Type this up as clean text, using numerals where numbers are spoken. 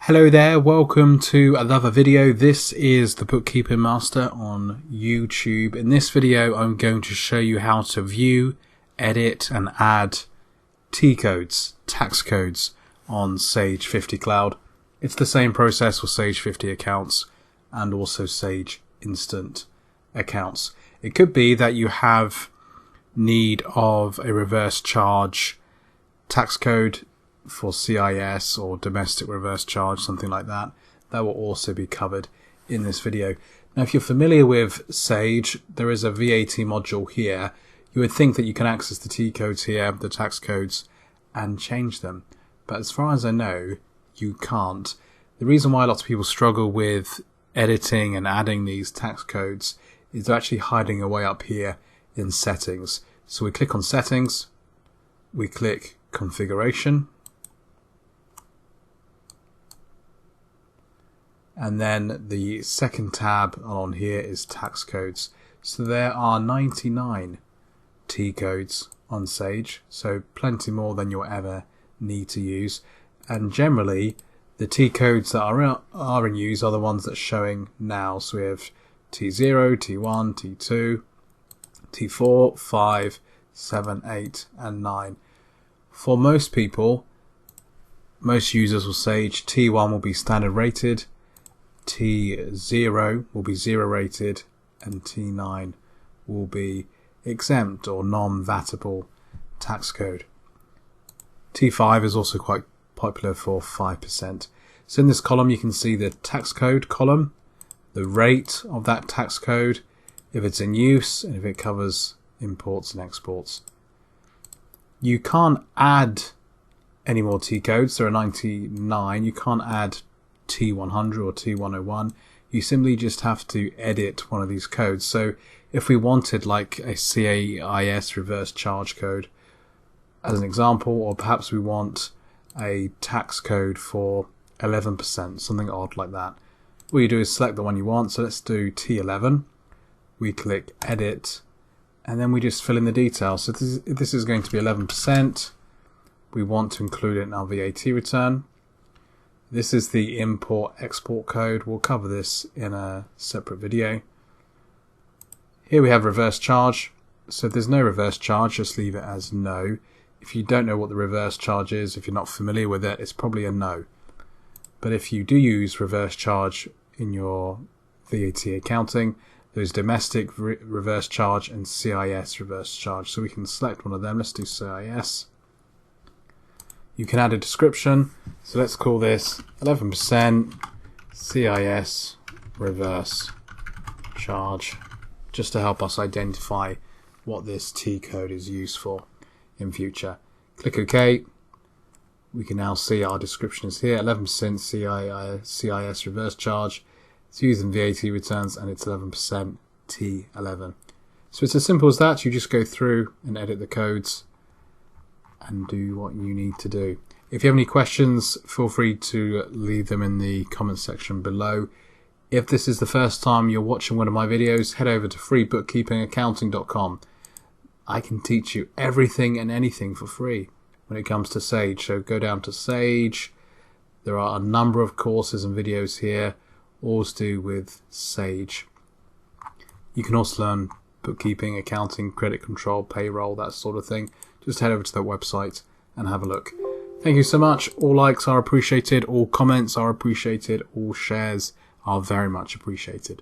Hello there, welcome to another video. This is the Bookkeeping Master on YouTube. In this video I'm going to show you how to view, edit and add T-codes, tax codes on Sage 50cloud. It's the same process for Sage 50 accounts and also Sage Instant accounts. It could be that you have need of a reverse charge tax code for CIS or domestic reverse charge, something like that. That will also be covered in this video. Now, if you're familiar with Sage, there is a VAT module here. You would think that you can access the T codes here, the tax codes, and change them. But as far as I know, you can't. The reason why lots of people struggle with editing and adding these tax codes is they're actually hiding away up here in settings. So we click on settings, we click configuration, and then the second tab on here is tax codes. So there are 99 T codes on Sage, so plenty more than you'll ever need to use. And generally, the T codes that are in use are the ones that are showing now. So we have T0, T1, T2, T4, 5, 7, 8, and 9. For most people, most users will Sage, T1 will be standard rated, T0 will be 0 rated, and T9 will be exempt or non-vatable tax code. T5 is also quite popular for 5%. So in this column you can see the tax code column, the rate of that tax code, if it's in use, and if it covers imports and exports. You can't add any more T codes. There are 99. You can't add T100 or T101. You simply just have to edit one of these codes. So if we wanted like a CIS reverse charge code as an example, or perhaps we want a tax code for 11%, something odd like that, all you do is select the one you want. So let's do T11. We click edit, and then we just fill in the details. So this is going to be 11%. We want to include it in our VAT return. This is the import-export code. We'll cover this in a separate video. Here we have reverse charge. So if there's no reverse charge, just leave it as no. If you don't know what the reverse charge is, if you're not familiar with it, it's probably a no. But if you do use reverse charge in your VAT accounting, there's domestic reverse charge and CIS reverse charge. So we can select one of them. Let's do CIS. You can add a description. So let's call this 11% CIS reverse charge, just to help us identify what this T code is used for in future. Click OK. We can now see our description is here, 11% CIS reverse charge. It's used in VAT returns and it's 11% T11. So it's as simple as that. You just go through and edit the codes and do what you need to do. If you have any questions, feel free to leave them in the comment section below. If this is the first time you're watching one of my videos, head over to freebookkeepingaccounting.com. I can teach you everything and anything for free when it comes to Sage. So go down to Sage. There are a number of courses and videos here, all to do with Sage. You can also learn bookkeeping, accounting, credit control, payroll, that sort of thing. Just head over to that website and have a look. Thank you so much. All likes are appreciated, all comments are appreciated, all shares are very much appreciated.